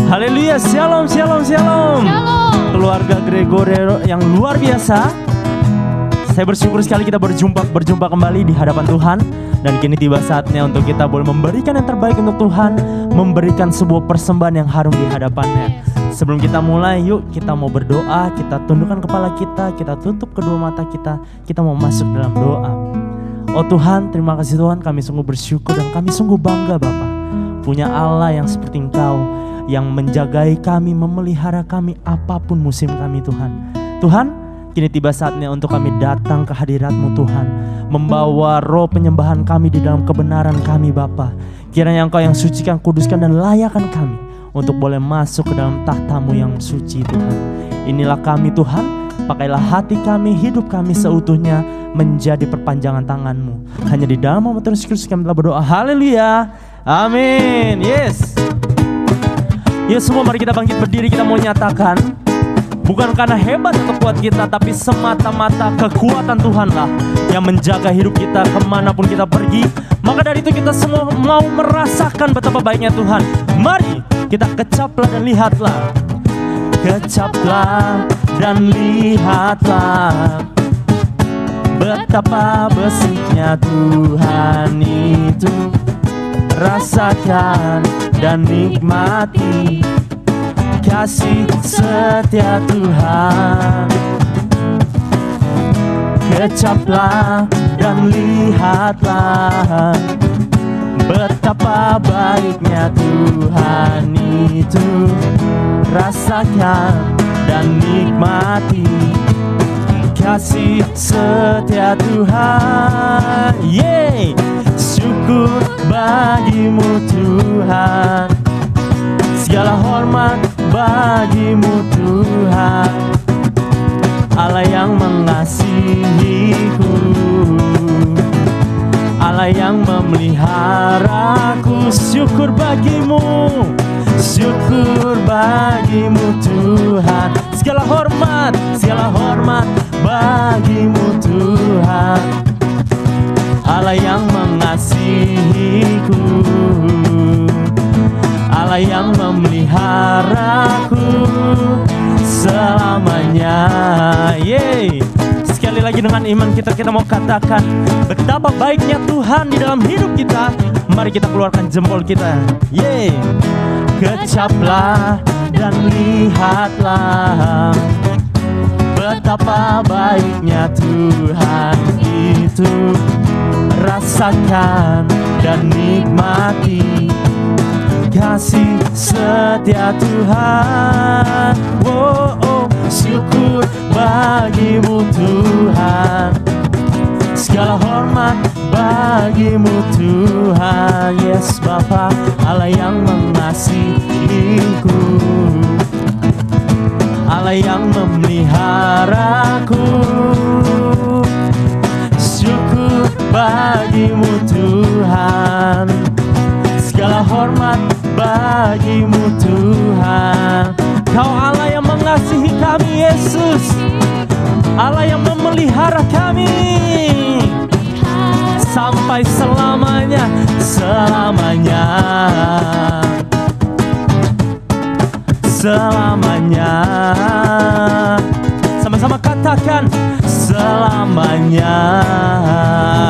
Haleluya, shalom, shalom, shalom. Keluarga Gregorio yang luar biasa. Saya bersyukur sekali kita berjumpa kembali di hadapan Tuhan. Dan kini tiba saatnya untuk kita boleh memberikan yang terbaik untuk Tuhan, memberikan sebuah persembahan yang harum di hadapannya. Sebelum kita mulai, yuk kita mau berdoa. Kita tundukkan kepala kita tutup kedua mata kita mau masuk dalam doa. Oh Tuhan, terima kasih Tuhan, kami sungguh bersyukur dan kami sungguh bangga Bapa, punya Allah yang seperti Engkau, yang menjagai kami, memelihara kami apapun musim kami Tuhan. Tuhan, kini tiba saatnya untuk kami datang ke hadirat-Mu Tuhan, membawa roh penyembahan kami di dalam kebenaran kami Bapa. Kiranya Engkau yang sucikan, kuduskan dan layakkan kami untuk boleh masuk ke dalam tahta-Mu yang suci Tuhan. Inilah kami Tuhan, pakailah hati kami, hidup kami seutuhnya menjadi perpanjangan tangan-Mu. Hanya di dalam nama Tuhan Yesus Kristus kami telah berdoa. Haleluya, amin. Yes. Ya semua, mari kita bangkit berdiri, kita mau nyatakan, bukan karena hebat atau kuat kita, tapi semata-mata kekuatan Tuhanlah yang menjaga hidup kita kemanapun kita pergi. Maka dari itu kita semua mau merasakan betapa baiknya Tuhan. Mari kita kecaplah dan lihatlah. Kecaplah dan lihatlah betapa besarnya Tuhan itu. Rasakan dan nikmati kasih setia Tuhan. Kecaplah dan lihatlah betapa baiknya Tuhan itu. Rasakan dan nikmati kasih setia Tuhan. Yeay, syukur bagimu Tuhan, segala hormat bagimu Tuhan, Allah yang mengasihiku, Allah yang memeliharaku. Syukur bagimu, syukur bagimu Tuhan, segala hormat bagimu Tuhan, Allah yang mengasihiku, Allah yang memeliharaku selamanya. Yeay. Sekali lagi dengan iman kita mau katakan betapa baiknya Tuhan di dalam hidup kita. Mari kita keluarkan jempol kita. Yeay. Kecaplah dan lihatlah betapa baiknya Tuhan itu. Rasakan dan nikmati kasih setia Tuhan. Oh, oh, syukur bagimu Tuhan, segala hormat bagimu Tuhan. Yes Bapa, Allah yang mengasihiku, Allah yang memeliharaku. Syukur bagimu Tuhan, segala hormat bagimu Tuhan. Kau Allah yang mengasihi kami Yesus, Allah yang memelihara kami sampai selamanya, selamanya, selamanya. Sama-sama katakan selamanya.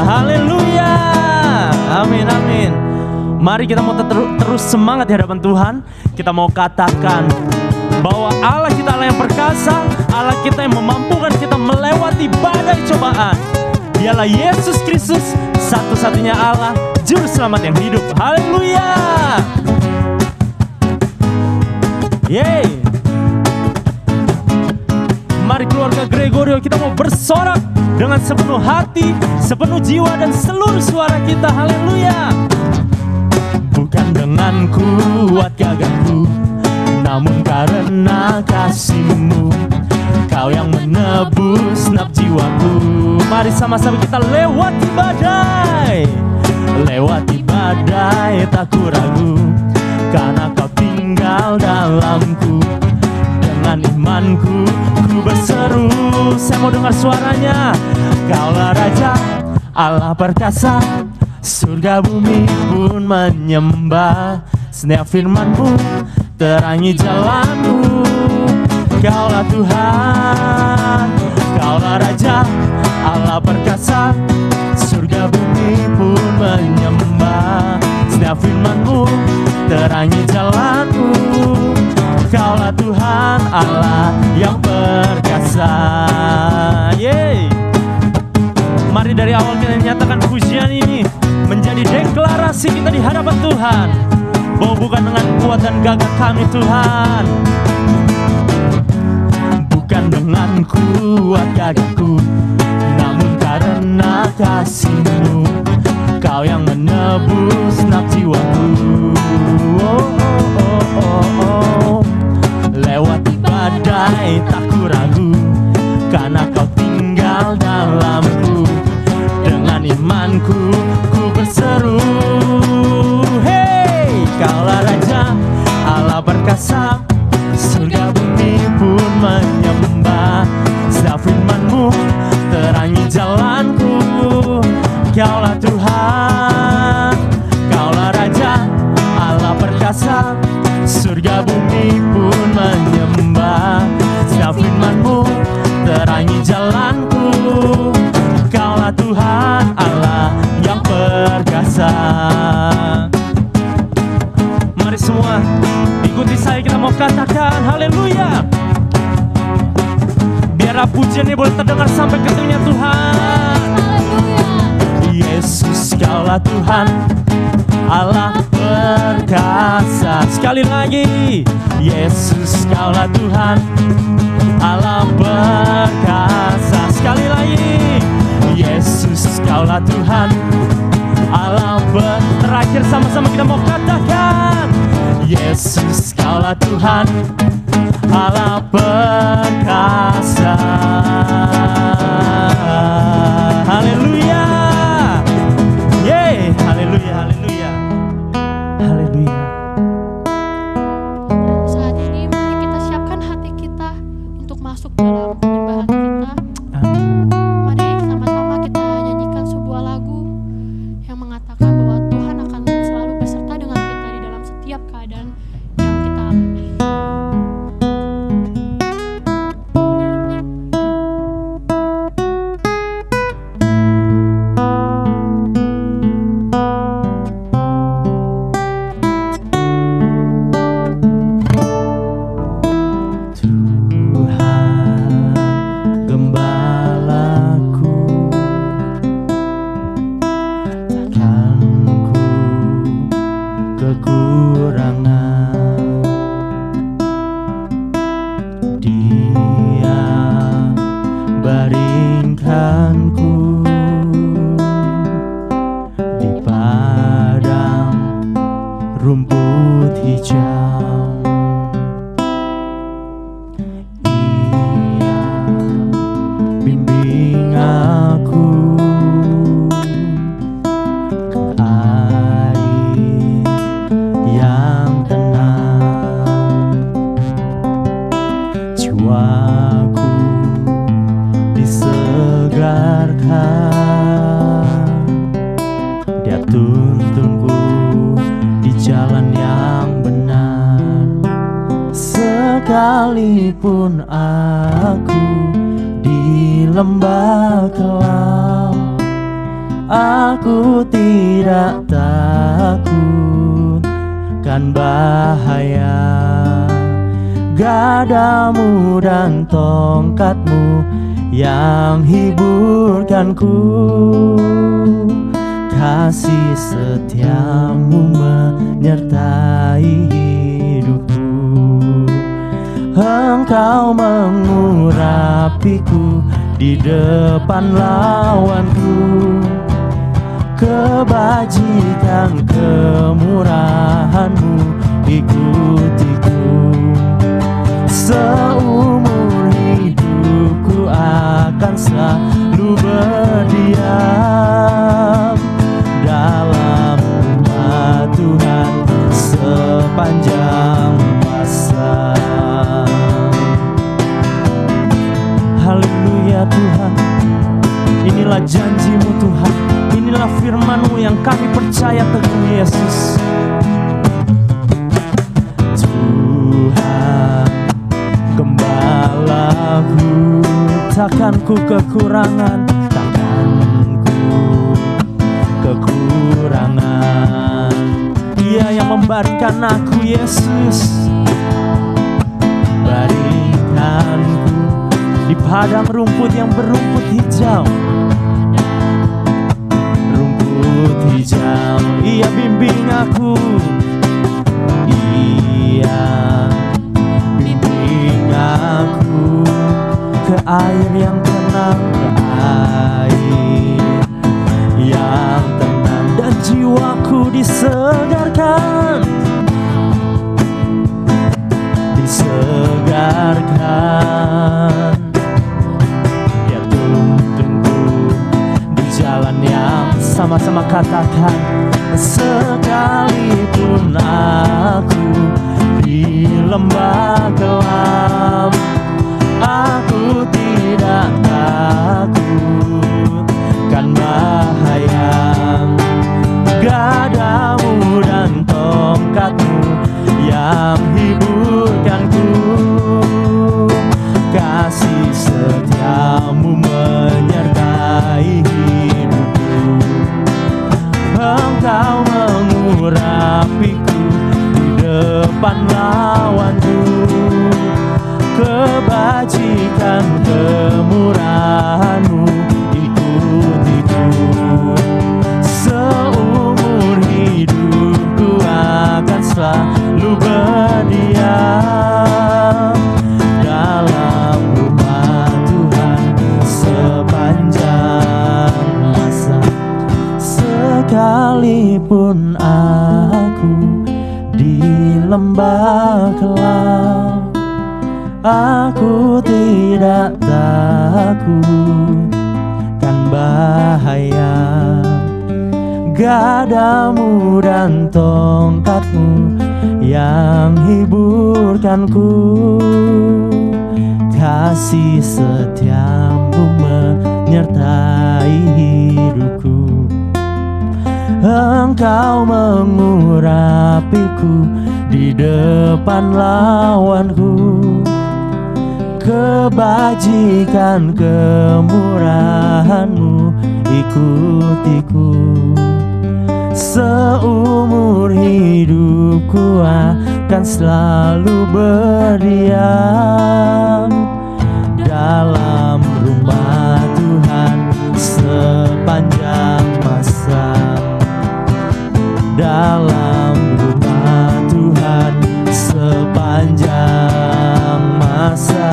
Haleluya, amin, amin. Mari kita mau terus semangat di hadapan Tuhan. Kita mau katakan bahwa Allah kita Allah yang perkasa, Allah kita yang memampukan kita melewati badai cobaan. Dialah Yesus Kristus, satu-satunya Allah, Juru Selamat yang hidup. Haleluya. Yeay. Mari keluarga Gregorio, kita mau bersorak dengan sepenuh hati, sepenuh jiwa dan seluruh suara kita. Haleluya. Bukan dengan kuat gagahku, namun karena kasih-Mu, Kau yang menebus naf jiwaku. Mari sama-sama kita lewati badai, lewati badai tak ku ragu, karena Kau tinggal dalamku. Dengan imanku ku berseru, saya mau dengar suaranya. Kaulah Raja, Allah perkasa, surga bumi pun menyembah. Setiap firman-Mu terangi jalanmu. Kaulah Tuhan, Kaulah Raja, Allah perkasa, surga bumi pun menyembah. Setiap firman-Mu terangi jalanku. Kaulah Tuhan, Allah yang perkasa. Yeay. Mari dari awal kita nyatakan pujian ini menjadi deklarasi kita di hadapan Tuhan, bahwa bukan dengan kuat dan gagah kami Tuhan, bukan dengan kuat gagahku, namun karena kasih-Mu, Kau yang menebus naf jiwaku. Oh, oh, oh, oh, oh. Lewati badai tak ku ragu, karena Kau tinggal dalamku. Dengan imanku ku berseru, hey, Kaulah Raja, Allah perkasa, surga bumi pun menyembah. Setiap firman-Mu terangi jalanku. Kaulah Tuhan, Kaulah Raja, Allah perkasa, surga bumi pun menyembah. Setiap firman-Mu terangi jalanku. Kaulah Tuhan, Allah yang perkasa. Mari semua ikuti saya, kita mau katakan haleluya. Biarlah pujian ini boleh terdengar sampai ke telinga Tuhan. Yesus, Kaulah Tuhan, Allah perkasa. Sekali lagi, Yesus, Kaulah Tuhan, Allah perkasa. Sekali lagi, Yesus, Kaulah Tuhan, Allah terakhir sama-sama kita mau katakan, Yesus, Kaulah Tuhan, Allah perkasa. Haleluya. Yeay, haleluya, haleluya. Haleluya. Saat ini mari kita siapkan hati kita untuk masuk dalam penyembahan kita. Mari sama-sama kita nyanyikan sebuah lagu yang mengatakan bahwa Tuhan akan selalu beserta dengan kita di dalam setiap keadaan yang kita alami. Sekalipun aku di lembah kelam, aku tidak takut kan bahaya. Gadamu dan tongkatmu yang hiburkanku, kasih setiamu menyertai hidupku. Engkau mengurapiku di depan lawanku, kebajikan kemurahan-Mu ikutiku. Seumur hidupku akan selalu berdiam dalam rumah Tuhan sepanjang masa. Haleluya Tuhan, inilah janji-Mu Tuhan, inilah firman-Mu yang kami percaya teguh Yesus. Tuhan ku kekurangan, kekurangan. Dia yang membaringkan aku, Yesus. Baringkanku di padang rumput yang berumput hijau. Rumput hijau, Ia bimbing aku. Ia bimbing aku ke air yang tenang, ke air yang tenang, dan jiwaku disegarkan, disegarkan. Dia tuntunku di jalan yang sama-sama katakan, sekalipun aku di lembah gelap, aku tidak takut kan bahaya. Gadamu dan tongkatmu yang hiburkanku, kasih setiamu menyertai hidupku. Engkau mengurapiku di depan lawanku, kebajikan kemurahan-Mu ikutiku. Seumur hidupku akan selalu berdiam dalam rumah Tuhan sepanjang masa. Sekalipun aku di lembah gelap, aku tidak takut kan bahaya. Gadamu dan tongkatmu yang hiburkanku, kasih setiamu menyertai hidupku. Engkau mengurapiku di depan lawanku, kebajikan kemurahan-Mu ikutiku. Seumur hidupku akan selalu berdiam dalam rumah Tuhan sepanjang masa. Dalam rumah Tuhan sepanjang masa.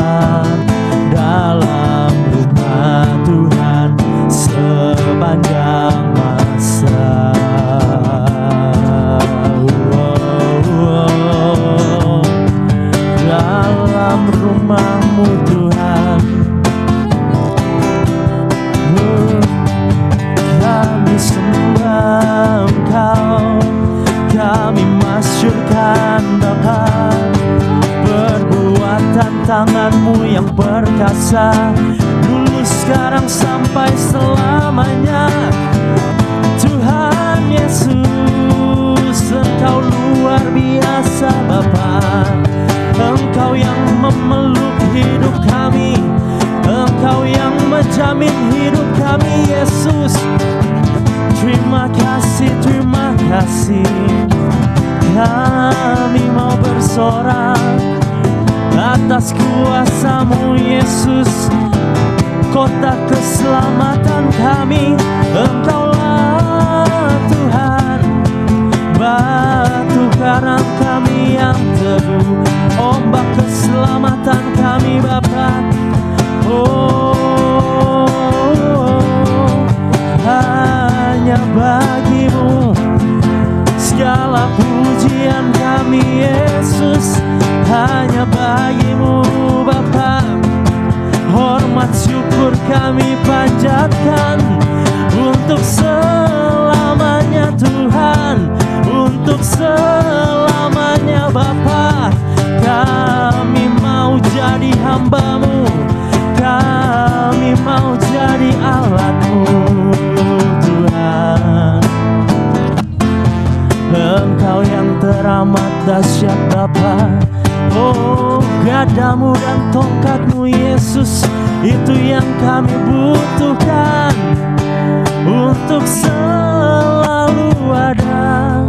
Dalam rumah Tuhan sepanjang masa. Dalam rumah-Mu Tuhan, kami sembah Engkau, kami masyurkan Bapa. Perbuatan tangan-Mu yang perkasa, dulu, sekarang, sampai selamanya. Tuhan Yesus, Engkau luar biasa Bapa. Engkau yang memeluk hidup kami, Engkau yang menjamin hidup kami, Yesus. Terima kasih, terima kasih. Kami mau bersorak atas kuasa-Mu, Yesus. Kota keselamatan kami, Engkaulah Tuhan. Batu karang kami yang teguh, ombak keselamatan kami Bapa. Hanya bagi-Mu segala pujian kami, Yesus. Hanya bagi-Mu Bapa. Hormat syukur kami panjatkan untuk selamanya Tuhan, untuk selamanya Bapa. Kami mau jadi hamba-Mu, kami mau jadi alat-Mu Tuhan. Engkau yang teramat dahsyat Bapa. Oh, Gadamu dan tongkatmu Yesus, itu yang kami butuhkan untuk selalu ada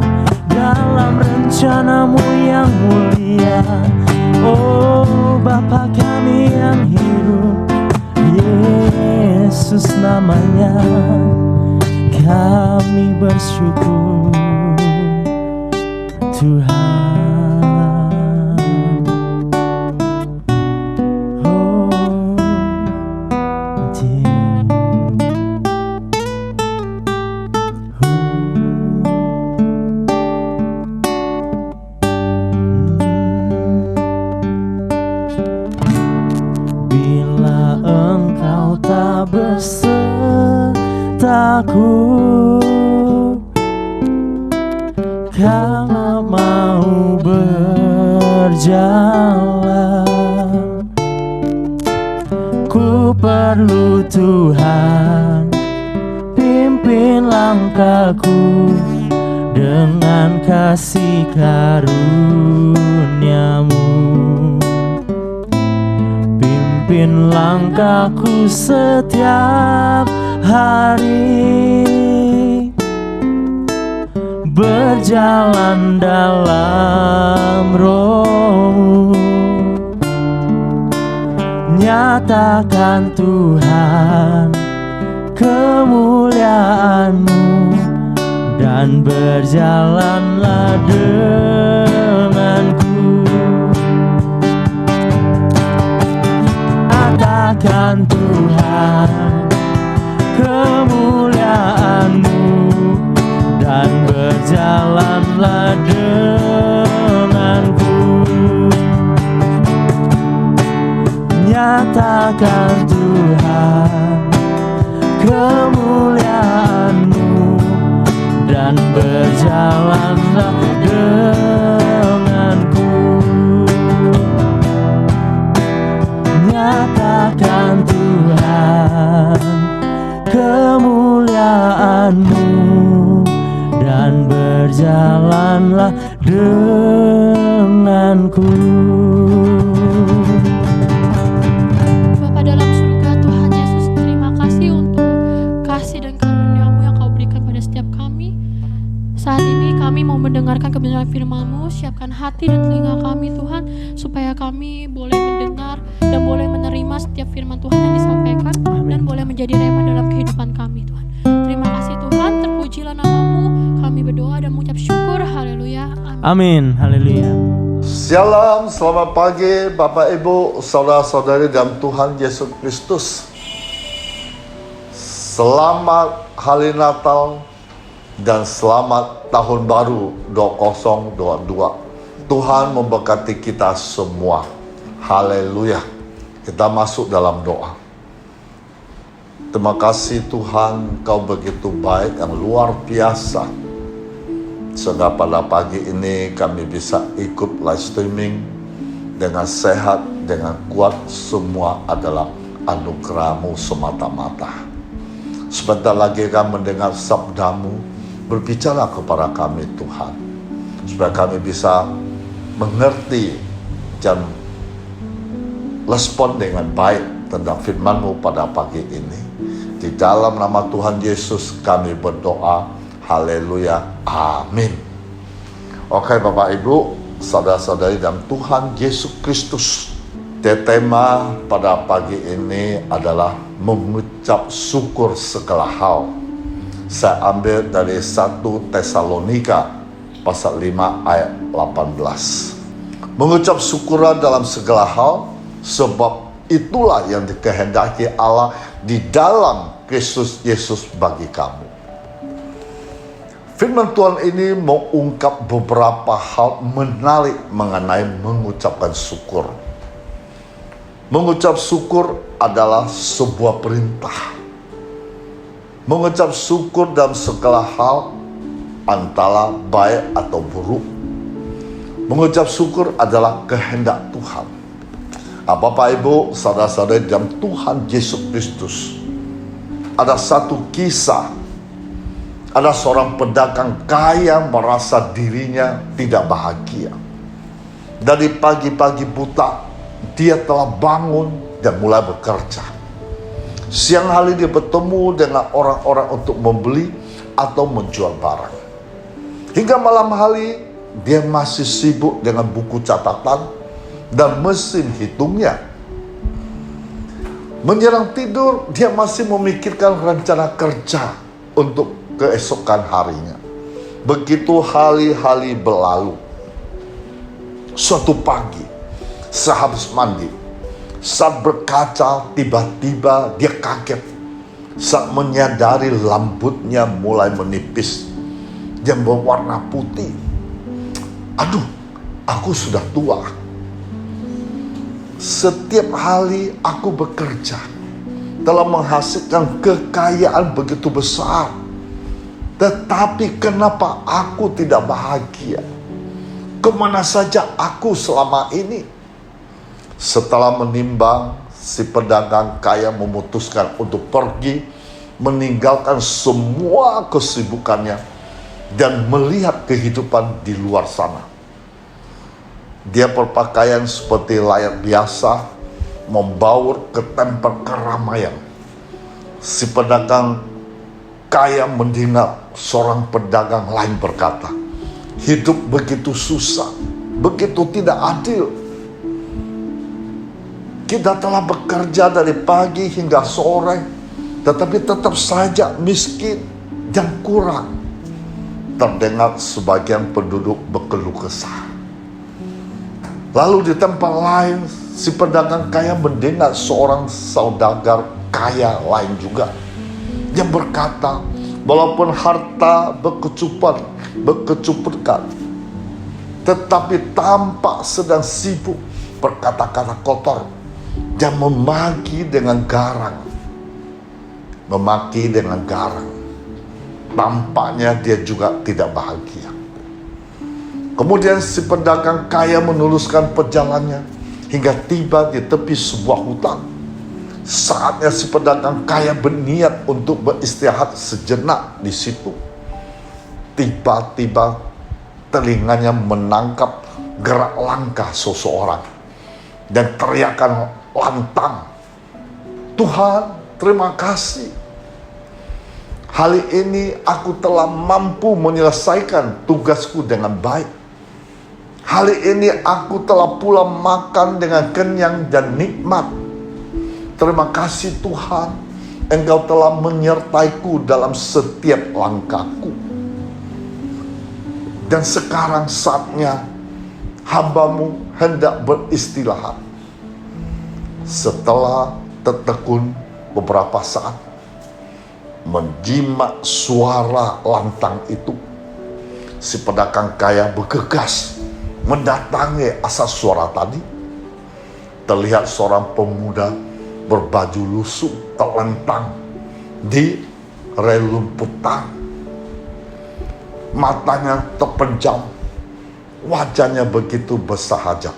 dalam rencanamu yang mulia. Oh Bapa kami yang hidup, Yesus namanya, kami bersyukur Tuhan. Bersertaku, karena mau berjalan, ku perlu Tuhan, pimpin langkahku dengan kasih karunia-Mu. Pimpin langkahku setiap hari, berjalan dalam Roh-Mu. Nyatakan Tuhan kemuliaan-Mu, dan berjalanlah denganku. Nyatakan Tuhan kemuliaan-Mu, dan berjalanlah denganku. Nyatakan Tuhan kemuliaan-Mu, dan berjalanlah denganku. Nyatakan Tuhan kemuliaan-Mu, dan berjalanlah denganku. Bapa dalam surga, Tuhan Yesus, terima kasih untuk kasih dan karunia-Mu yang Kau berikan pada setiap kami. Saat ini kami mau mendengarkan kebenaran firman-Mu. Siapkan hati dan telinga kami Tuhan, supaya kami boleh mendengar dan boleh menerima setiap firman Tuhan yang disampaikan. Amin. Dan boleh menjadi rema dalam kehidupan kami Tuhan. Terima kasih Tuhan, terpujilah nama-Mu. Kami berdoa dan mengucap syukur. Haleluya. Amin. Haleluya. Shalom, selamat pagi Bapak Ibu, saudara-saudari dalam Tuhan Yesus Kristus. Selamat Hari Natal dan selamat Tahun Baru 2022. Tuhan memberkati kita semua. Haleluya. Kita masuk dalam doa. Terima kasih Tuhan, Kau begitu baik, yang luar biasa. Sehingga pada pagi ini kami bisa ikut live streaming dengan sehat, dengan kuat. Semua adalah anugerah-Mu semata-mata. Sebentar lagi kami mendengar sabda-Mu, berbicara kepada kami Tuhan, supaya kami bisa mengerti dan respon dengan baik tentang firman-Mu pada pagi ini. Di dalam nama Tuhan Yesus kami berdoa. Haleluya. Amin. Oke Bapak Ibu, saudara-saudari dalam Tuhan Yesus Kristus. Tema pada pagi ini adalah mengucap syukur segala hal. Saya ambil dari 1 Tesalonika pasal 5 ayat 18. Mengucap syukurlah dalam segala hal, sebab itulah yang dikehendaki Allah di dalam Kristus Yesus bagi kamu. Firman Tuhan ini mengungkap beberapa hal menarik mengenai mengucapkan syukur. Mengucap syukur adalah sebuah perintah. Mengucap syukur dalam segala hal, antara baik atau buruk. Mengucap syukur adalah kehendak Tuhan. Bapak Ibu, saudara-saudari dalam Tuhan Yesus Kristus, ada satu kisah. Ada seorang pedagang kaya merasa dirinya tidak bahagia. Dari pagi-pagi buta, dia telah bangun dan mulai bekerja. Siang hari dia bertemu dengan orang-orang untuk membeli atau menjual barang. Hingga malam hari dia masih sibuk dengan buku catatan dan mesin hitungnya. Menjelang tidur, dia masih memikirkan rencana kerja untuk keesokan harinya. Begitu hari-hari berlalu. Suatu pagi, sehabis mandi, saat berkaca, tiba-tiba dia kaget saat menyadari rambutnya mulai menipis dan berwarna putih. Aduh, aku sudah tua. Setiap hari aku bekerja, telah menghasilkan kekayaan begitu besar. Tetapi kenapa aku tidak bahagia? Kemana saja aku selama ini? Setelah menimbang, si pedagang kaya memutuskan untuk pergi, meninggalkan semua kesibukannya dan melihat kehidupan di luar sana. Dia berpakaian seperti rakyat biasa, membaur ke tempat keramaian. Si pedagang kaya mendengar seorang pedagang lain berkata, hidup begitu susah, begitu tidak adil. Kita telah bekerja dari pagi hingga sore, tetapi tetap saja miskin dan kurang. Terdengar sebagian penduduk berkeluh kesah. Lalu di tempat lain, si pedagang kaya mendengar seorang saudagar kaya lain juga yang berkata, walaupun harta berkecupurkan, tetapi tampak sedang sibuk berkata-kata kotor dan memaki dengan garang. Memaki dengan garang. Tampaknya dia juga tidak bahagia. Kemudian si pedagang kaya meneruskan perjalanannya hingga tiba di tepi sebuah hutan. Saatnya si pedagang kaya berniat untuk beristirahat sejenak di situ. Tiba-tiba telinganya menangkap gerak langkah seseorang dan teriakan lantang, Tuhan, terima kasih. Hari ini aku telah mampu menyelesaikan tugasku dengan baik. Hari ini aku telah pula makan dengan kenyang dan nikmat. Terima kasih Tuhan, Engkau telah menyertaiku dalam setiap langkahku. Dan sekarang saatnya hamba-Mu hendak beristirahat. Setelah tertekun beberapa saat, menjimak suara lantang itu, si pedagang kaya bergegas mendatangi asal suara tadi. Terlihat seorang pemuda berbaju lusuh terlentang di relumputan. Matanya terpejam, wajahnya begitu bersahajat.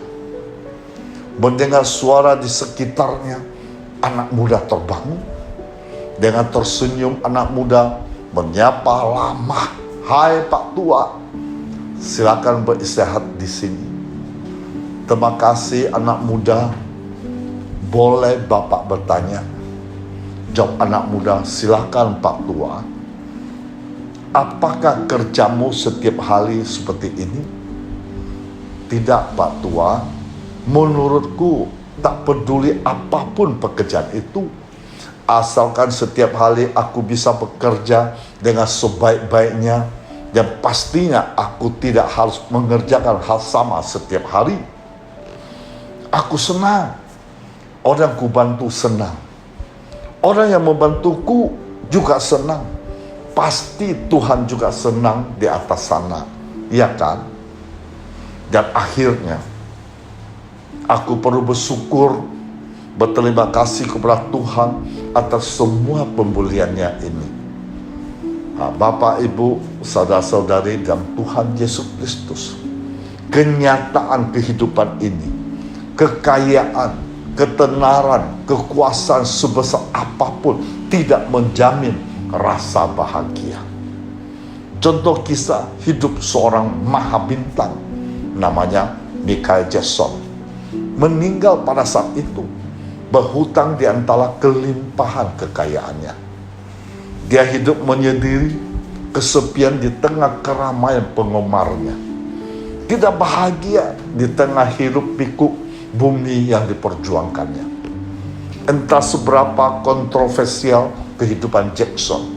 Mendengar suara di sekitarnya, anak muda terbangun. Dengan tersenyum anak muda menyapa lama, hai Pak Tua, silakan beristirahat di sini. Terima kasih anak muda. Boleh Bapak bertanya? Jawab anak muda, silakan Pak Tua. Apakah kerjamu setiap hari seperti ini? Tidak Pak Tua. Menurutku tak peduli apapun pekerjaan itu, asalkan setiap hari aku bisa bekerja dengan sebaik-baiknya dan pastinya aku tidak harus mengerjakan hal sama setiap hari. Aku senang. Orang ku bantu senang. Orang yang membantuku juga senang. Pasti Tuhan juga senang di atas sana. Iya kan? Dan akhirnya aku perlu bersyukur, berterima kasih kepada Tuhan atas semua pemberiannya ini. Bapak, Ibu, saudara-saudari dalam Tuhan Yesus Kristus, kenyataan kehidupan ini, kekayaan, ketenaran, kekuasaan sebesar apapun tidak menjamin rasa bahagia. Contoh kisah hidup seorang maha bintang namanya Michael Jackson. meninggal pada saat itu, berhutang di antara kelimpahan kekayaannya. Dia hidup menyendiri, kesepian di tengah keramaian penggemarnya. Tidak bahagia di tengah hiruk pikuk bumi yang diperjuangkannya. Entah seberapa kontroversial kehidupan Jackson,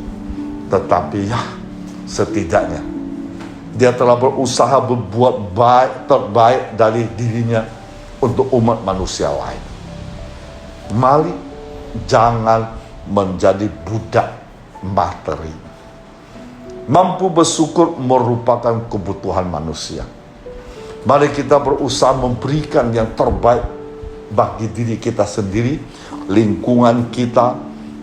tetapi ya, setidaknya dia telah berusaha berbuat terbaik dari dirinya untuk umat manusia lain. Mari jangan menjadi budak materi. Mampu bersyukur merupakan kebutuhan manusia. Mari kita berusaha memberikan yang terbaik bagi diri kita sendiri, lingkungan kita,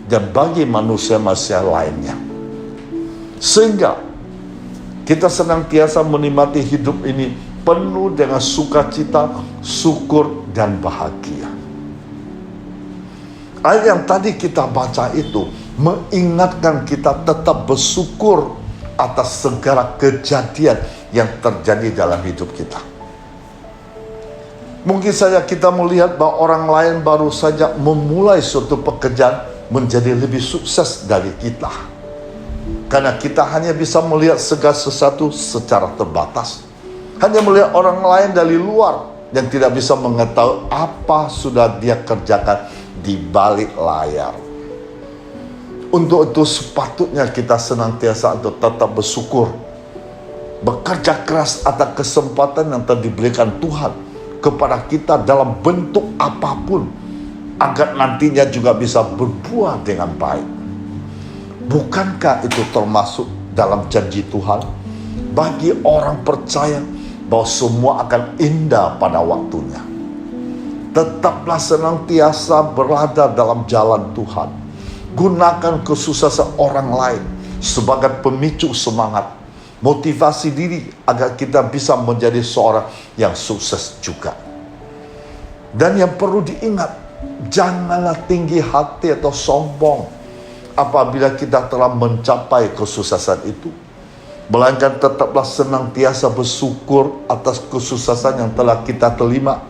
dan bagi manusia-manusia lainnya. Sehingga kita senantiasa menikmati hidup ini penuh dengan sukacita, syukur, dan bahagia. Ayat yang tadi kita baca itu mengingatkan kita tetap bersyukur atas segala kejadian yang terjadi dalam hidup kita. Mungkin saja kita melihat bahwa orang lain baru saja memulai suatu pekerjaan menjadi lebih sukses dari kita. Karena kita hanya bisa melihat segala sesuatu secara terbatas. Hanya melihat orang lain dari luar yang tidak bisa mengetahui apa sudah dia kerjakan di balik layar. Untuk itu sepatutnya kita senantiasa untuk tetap bersyukur, bekerja keras atas kesempatan yang telah diberikan Tuhan kepada kita dalam bentuk apapun, agar nantinya juga bisa berbuah dengan baik. Bukankah itu termasuk dalam janji Tuhan bagi orang percaya bahwa semua akan indah pada waktunya? Tetaplah senantiasa berada dalam jalan Tuhan. Gunakan kesuksesan orang lain sebagai pemicu semangat, motivasi diri agar kita bisa menjadi seorang yang sukses juga. Dan yang perlu diingat, janganlah tinggi hati atau sombong apabila kita telah mencapai kesuksesan itu, melainkan tetaplah senantiasa bersyukur atas kesuksesan yang telah kita terima,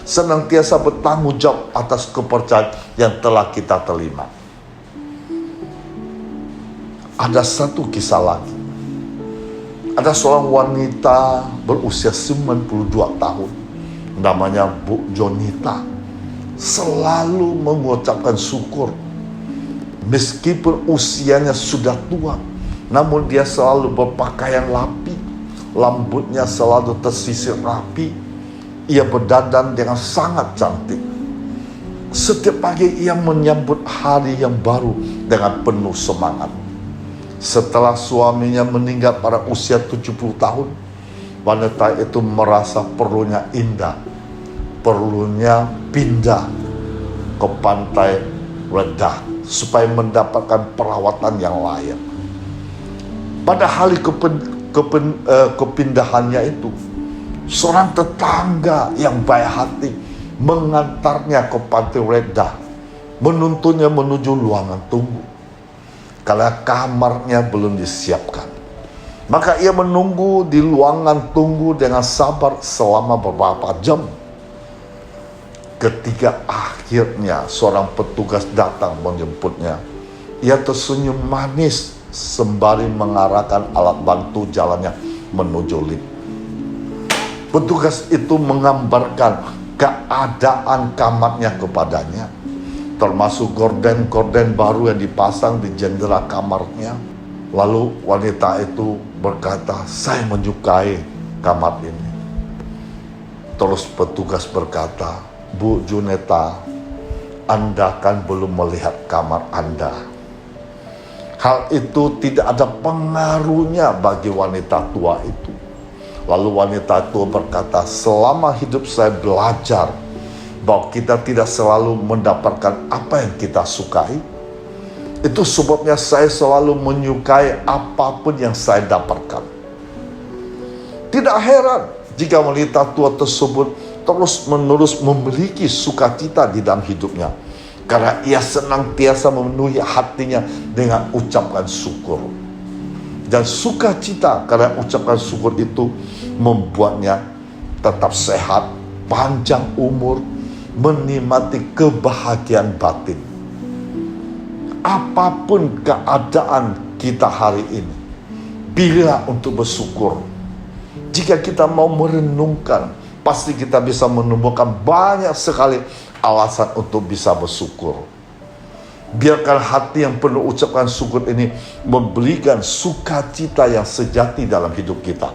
senantiasa bertanggung jawab atas kepercayaan yang telah kita terima. Ada satu kisah lagi. Ada seorang wanita berusia 92 tahun, namanya Bu Jonita, selalu mengucapkan syukur. Meskipun usianya sudah tua, namun dia selalu berpakaian rapi, rambutnya selalu tersisir rapi, ia berdandan dengan sangat cantik. Setiap pagi ia menyambut hari yang baru dengan penuh semangat. Setelah suaminya meninggal pada usia 70 tahun, wanita itu merasa perlunya indah, perlunya pindah ke pantai Redah supaya mendapatkan perawatan yang layak. Pada hari kepindahannya itu, seorang tetangga yang baik hati mengantarnya ke pantai Redah, menuntunnya menuju ruangan tunggu. Karena kamarnya belum disiapkan, maka ia menunggu di ruangan tunggu dengan sabar selama beberapa jam. Ketika akhirnya seorang petugas datang menjemputnya, ia tersenyum manis sembari mengarahkan alat bantu jalannya menuju lift. Petugas itu menggambarkan keadaan kamarnya kepadanya, termasuk gorden-gorden baru yang dipasang di jendela kamarnya. Lalu wanita itu berkata, "Saya menyukai kamar ini." Terus petugas berkata, "Bu Juneta, Anda kan belum melihat kamar Anda." Hal itu tidak ada pengaruhnya bagi wanita tua itu. Lalu wanita tua berkata, "Selama hidup saya belajar bahwa kita tidak selalu mendapatkan apa yang kita sukai. Itu sebabnya saya selalu menyukai apapun yang saya dapatkan." Tidak heran jika wanita tua tersebut terus-menerus memiliki sukacita di dalam hidupnya, karena ia senantiasa memenuhi hatinya dengan ucapan syukur. Dan sukacita karena ucapan syukur itu membuatnya tetap sehat, panjang umur, menikmati kebahagiaan batin. Apapun keadaan kita hari ini, pilihlah untuk bersyukur. Jika kita mau merenungkan, pasti kita bisa menemukan banyak sekali alasan untuk bisa bersyukur. Biarkan hati yang penuh ucapan syukur ini memberikan sukacita yang sejati dalam hidup kita,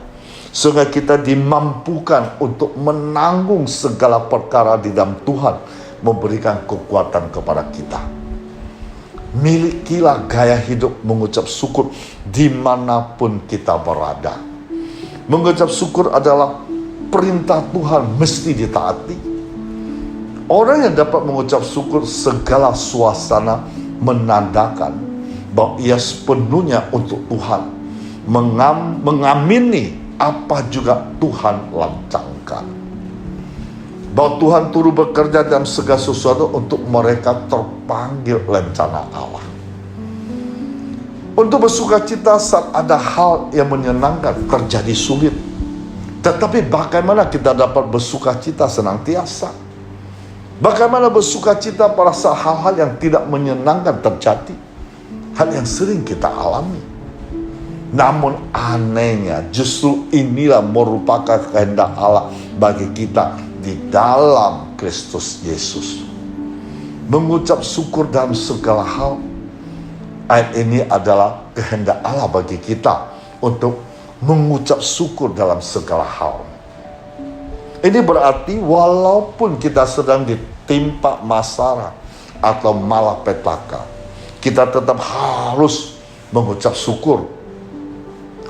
sehingga kita dimampukan untuk menanggung segala perkara di dalam Tuhan memberikan kekuatan kepada kita. Milikilah gaya hidup mengucap syukur dimanapun kita berada. Mengucap syukur adalah perintah Tuhan, mesti ditaati. Orang yang dapat mengucap syukur segala suasana menandakan bahwa ia sepenuhnya untuk Tuhan, mengamini apa juga Tuhan lancangkan. Bahwa Tuhan turut bekerja dalam segala sesuatu untuk mereka terpanggil rencana Allah. Untuk bersukacita saat ada hal yang menyenangkan terjadi sulit. Tetapi bagaimana kita dapat bersukacita senantiasa? Bagaimana bersukacita pada saat hal-hal yang tidak menyenangkan terjadi? Hal yang sering kita alami. Namun anehnya justru inilah merupakan kehendak Allah bagi kita di dalam Kristus Yesus. Mengucap syukur dalam segala hal. Ayat ini adalah kehendak Allah bagi kita untuk mengucap syukur dalam segala hal. Ini berarti walaupun kita sedang ditimpa masalah atau malapetaka, kita tetap harus mengucap syukur.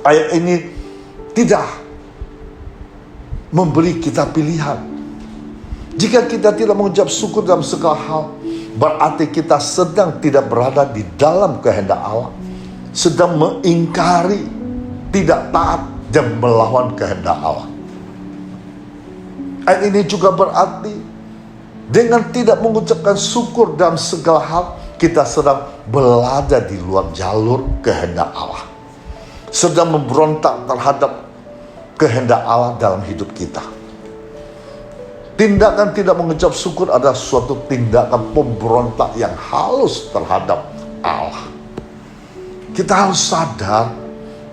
Ayat ini tidak memberi kita pilihan. Jika kita tidak mengucap syukur dalam segala hal, berarti kita sedang tidak berada di dalam kehendak Allah, sedang mengingkari, tidak taat dan melawan kehendak Allah. Ayat ini juga berarti dengan tidak mengucapkan syukur dalam segala hal, kita sedang berada di luar jalur kehendak Allah, sedang memberontak terhadap kehendak Allah dalam hidup kita. Tindakan tidak mengucap syukur adalah suatu tindakan pemberontak yang halus terhadap Allah. Kita harus sadar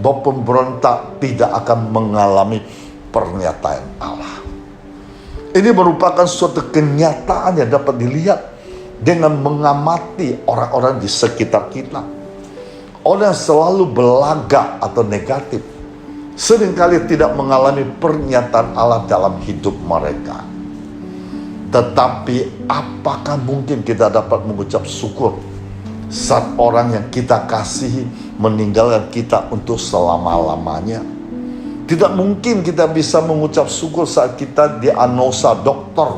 bahwa pemberontak tidak akan mengalami pernyataan Allah. Ini merupakan suatu kenyataan yang dapat dilihat dengan mengamati orang-orang di sekitar kita. Orang yang selalu berlagak atau negatif seringkali tidak mengalami pernyataan Allah dalam hidup mereka. Tetapi apakah mungkin kita dapat mengucap syukur saat orang yang kita kasihi meninggalkan kita untuk selama-lamanya? Tidak mungkin kita bisa mengucap syukur saat kita diagnosa dokter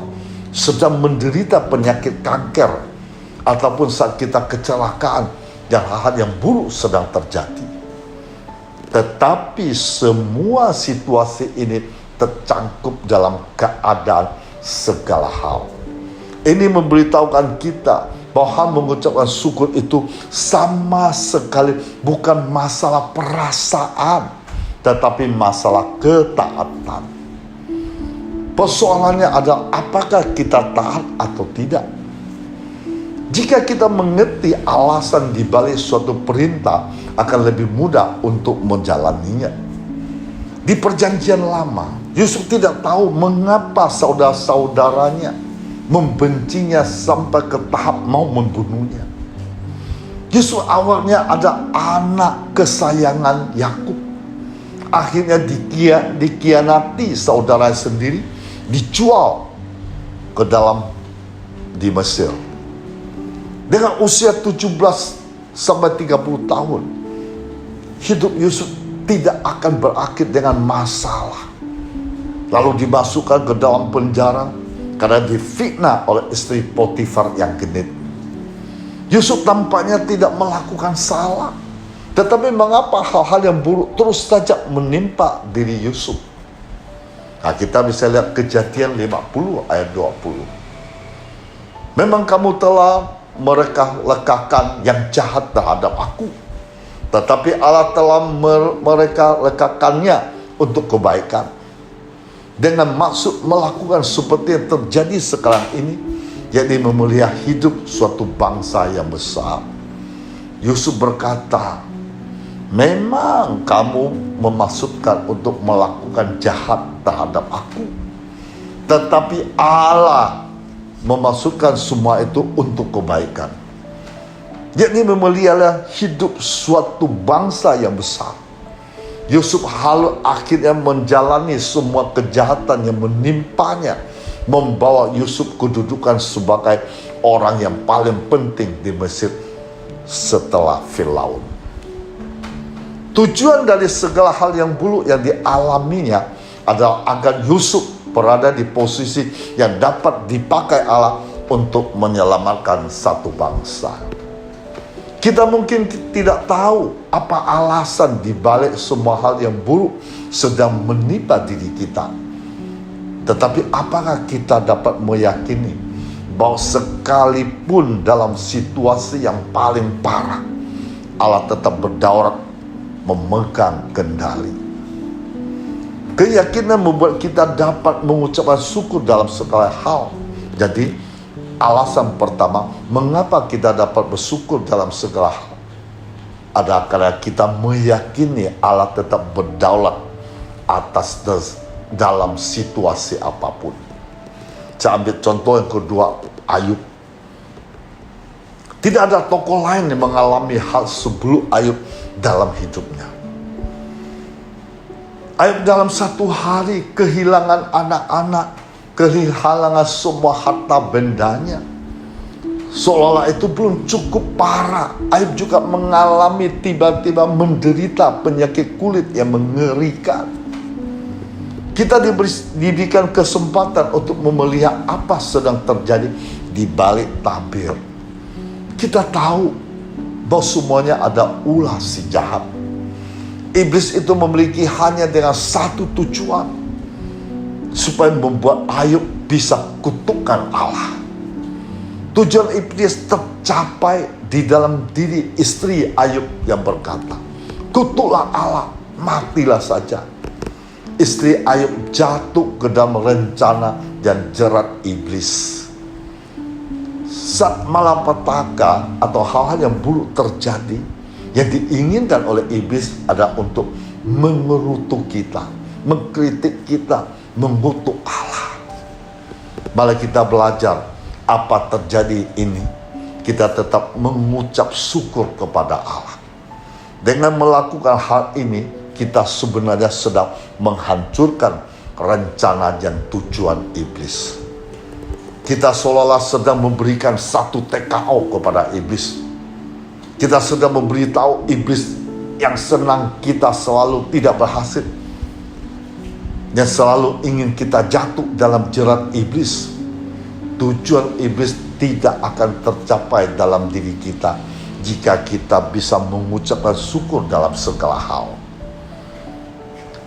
sedang menderita penyakit kanker, ataupun saat kita kecelakaan dan hal-hal yang buruk sedang terjadi. Tetapi semua situasi ini tercangkup dalam keadaan segala hal. Ini memberitahukan kita bahwa mengucapkan syukur itu sama sekali bukan masalah perasaan, tetapi masalah ketaatan. Persoalannya adalah apakah kita taat atau tidak. Jika kita mengerti alasan di balik suatu perintah, akan lebih mudah untuk menjalaninya. Di perjanjian lama, Yusuf tidak tahu mengapa saudara-saudaranya membencinya sampai ke tahap mau membunuhnya. Yusuf awalnya ada anak kesayangan Yakub. Akhirnya dikhianati saudara sendiri, dijual ke dalam di Mesir. Dengan usia 17 sampai 30 tahun, hidup Yusuf tidak akan berakhir dengan masalah. Lalu dimasukkan ke dalam penjara karena difitnah oleh istri Potifar yang genit. Yusuf tampaknya tidak melakukan salah, tetapi mengapa hal-hal yang buruk terus saja menimpa diri Yusuf? Nah, kita bisa lihat Kejadian 50 ayat 20. Memang kamu telah mereka-lekakan yang jahat terhadap aku, tetapi Allah telah mereka-lekakannya untuk kebaikan, dengan maksud melakukan seperti yang terjadi sekarang ini, yakni memelihara hidup suatu bangsa yang besar. Yusuf berkata, memang kamu memaksudkan untuk melakukan jahat terhadap aku, tetapi Allah memaksudkan semua itu untuk kebaikan, yakni memelihara hidup suatu bangsa yang besar. Yusuf akhirnya menjalani semua kejahatan yang menimpanya, membawa Yusuf kedudukan sebagai orang yang paling penting di Mesir setelah Firaun. Tujuan dari segala hal yang buruk yang dialaminya adalah agar Yusuf berada di posisi yang dapat dipakai Allah untuk menyelamatkan satu bangsa. Kita mungkin tidak tahu apa alasan dibalik semua hal yang buruk sedang menimpa diri kita. Tetapi apakah kita dapat meyakini bahwa sekalipun dalam situasi yang paling parah, Allah tetap berdaulat memegang kendali. Keyakinan membuat kita dapat mengucapkan syukur dalam segala hal. Jadi alasan pertama mengapa kita dapat bersyukur dalam segala hal adalah karena kita meyakini Allah tetap berdaulat atas dalam situasi apapun. Saya ambil contoh yang kedua, Ayub. Tidak ada tokoh lain yang mengalami hal sebelum Ayub dalam hidupnya. Ayub dalam satu hari kehilangan anak-anak, kehilangan semua harta bendanya. Seolah-olah itu belum cukup parah, Ayub juga mengalami tiba-tiba menderita penyakit kulit yang mengerikan. Kita diberikan kesempatan untuk melihat apa sedang terjadi di balik tabir. Kita tahu bahwa semuanya ada ulah si jahat. Iblis itu memiliki hanya dengan satu tujuan, supaya membuat Ayub bisa kutukan Allah. Tujuan iblis tercapai di dalam diri istri Ayub yang berkata, kutuklah Allah, matilah saja. Istri Ayub jatuh ke dalam rencana dan jerat iblis. Saat malapetaka atau hal-hal yang buruk terjadi, yang diinginkan oleh iblis adalah untuk mengerutu kita, mengkritik kita, mengutuk Allah. Malah kita belajar apa terjadi ini, kita tetap mengucap syukur kepada Allah. Dengan melakukan hal ini, kita sebenarnya sedang menghancurkan rencana dan tujuan iblis. Kita seolah-olah sedang memberikan satu TKO kepada iblis. Kita sedang memberitahu iblis yang senang kita selalu tidak berhasil, yang selalu ingin kita jatuh dalam jerat iblis. Tujuan iblis tidak akan tercapai dalam diri kita jika kita bisa mengucapkan syukur dalam segala hal.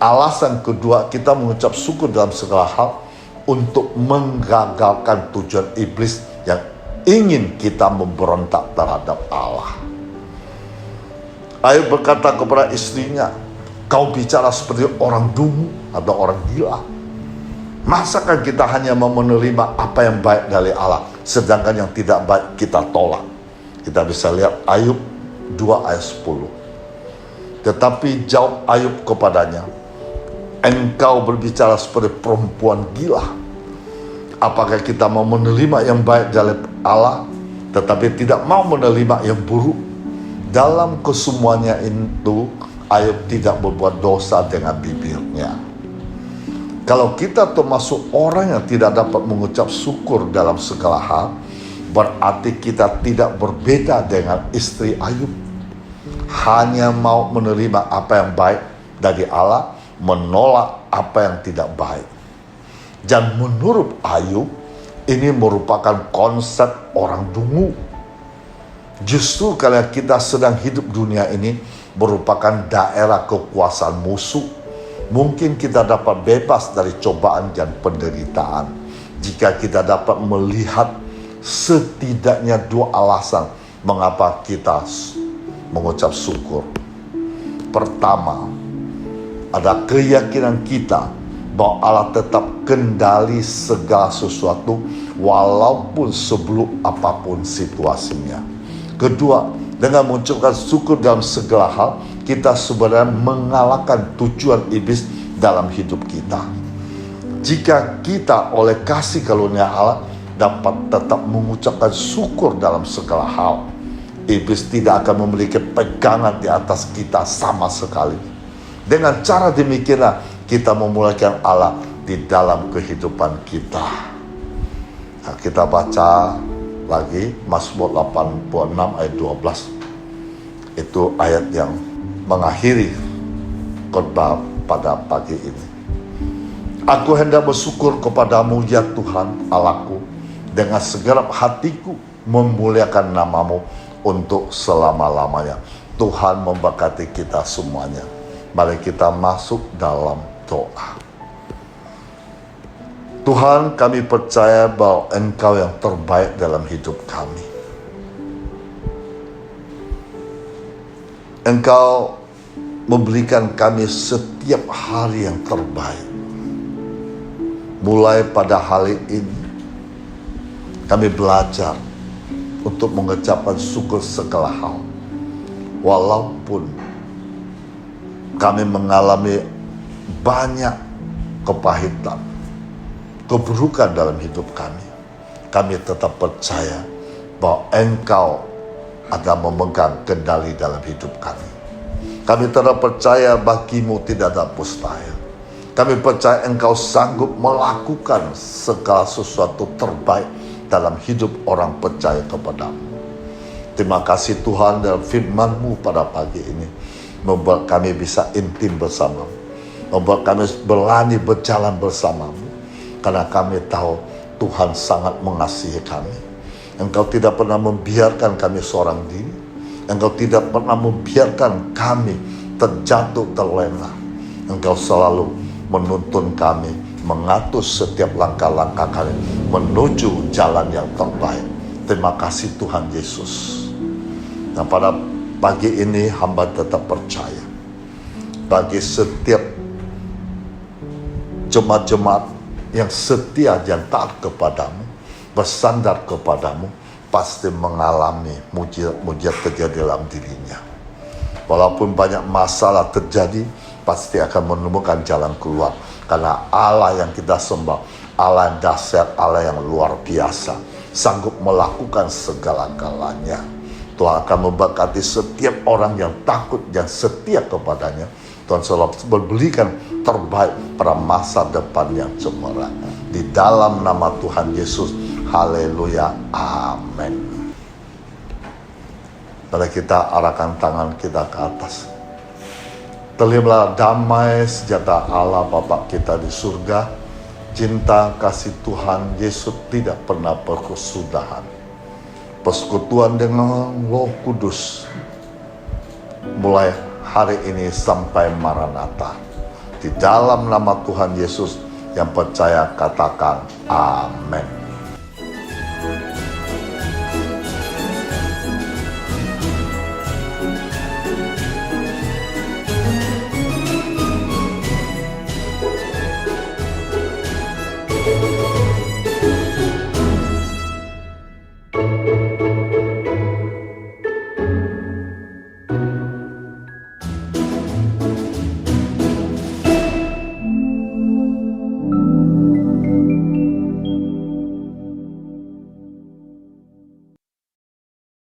Alasan kedua kita mengucap syukur dalam segala hal untuk menggagalkan tujuan iblis yang ingin kita memberontak terhadap Allah. Ayub berkata kepada istrinya, kau bicara seperti orang dungu atau orang gila. Masakan kita hanya mau menerima apa yang baik dari Allah, sedangkan yang tidak baik kita tolak? Kita bisa lihat Ayub 2 ayat 10. Tetapi jawab Ayub kepadanya, engkau berbicara seperti perempuan gila. Apakah kita mau menerima yang baik dari Allah, tetapi tidak mau menerima yang buruk? Dalam kesemuanya itu, Ayub tidak berbuat dosa dengan bibirnya. Kalau kita termasuk orang yang tidak dapat mengucap syukur dalam segala hal, berarti kita tidak berbeda dengan istri Ayub. Hanya mau menerima apa yang baik dari Allah, menolak apa yang tidak baik. Dan menurut Ayub, ini merupakan konsep orang dungu. Justru karena kita sedang hidup dunia ini merupakan daerah kekuasaan musuh, mungkin kita dapat bebas dari cobaan dan penderitaan jika kita dapat melihat setidaknya dua alasan mengapa kita mengucap syukur. Pertama, ada keyakinan kita bahwa Allah tetap kendali segala sesuatu walaupun sebelum apapun situasinya. Kedua, dengan mengucapkan syukur dalam segala hal, kita sebenarnya mengalahkan tujuan iblis dalam hidup kita. Jika kita oleh kasih karunia Allah dapat tetap mengucapkan syukur dalam segala hal, iblis tidak akan memiliki pegangan di atas kita sama sekali. Dengan cara demikianlah kita memuliakan Allah di dalam kehidupan kita. Nah, kita baca lagi Mazmur 86 ayat 12. Itu ayat yang mengakhiri khotbah pada pagi ini. Aku hendak bersyukur kepadamu ya Tuhan Allahku, dengan segenap hatiku memuliakan namamu untuk selama-lamanya. Tuhan memberkati kita semuanya. Mari kita masuk dalam doa. Tuhan, kami percaya bahwa Engkau yang terbaik dalam hidup kami. Engkau memberikan kami setiap hari yang terbaik. Mulai pada hari ini, kami belajar untuk mengucapkan syukur segala hal. Walaupun kami mengalami banyak kepahitan, keburukan dalam hidup kami tetap percaya bahwa Engkau akan memegang kendali dalam hidup kami. Kami tetap percaya bagimu tidak ada mustahil. Kami percaya Engkau sanggup melakukan segala sesuatu terbaik dalam hidup orang percaya kepadamu. Terima kasih Tuhan, dalam firman-Mu pada pagi ini membuat kami bisa intim bersamamu, membuat kami berani berjalan bersamamu, karena kami tahu Tuhan sangat mengasihi kami. Engkau tidak pernah membiarkan kami seorang diri. Engkau tidak pernah membiarkan kami terjatuh terlena. Engkau selalu menuntun kami, mengatur setiap langkah-langkah kami menuju jalan yang terbaik. Terima kasih Tuhan Yesus. Nah, pada pagi ini hamba tetap percaya bagi setiap jemaat-jemaat yang setia dan taat kepadamu, bersandar kepadamu, pasti mengalami mujizat terjadi dalam dirinya. Walaupun banyak masalah terjadi, pasti akan menemukan jalan keluar. Karena Allah yang kita sembah, Allah yang dahsyat, Allah yang luar biasa, sanggup melakukan segala-galanya. Tuhan akan memberkati setiap orang yang takut dan setia kepadanya. Tuhan selalu memberikan terbaik pada masa depan yang cemerlang. Di dalam nama Tuhan Yesus, haleluya, amin. Mari kita arahkan tangan kita ke atas. Terimalah damai sejahtera Allah Bapa kita di surga. Cinta kasih Tuhan Yesus tidak pernah berkesudahan. Persekutuan dengan Roh Kudus mulai hari ini sampai Maranatha. Di dalam nama Tuhan Yesus yang percaya katakan amin.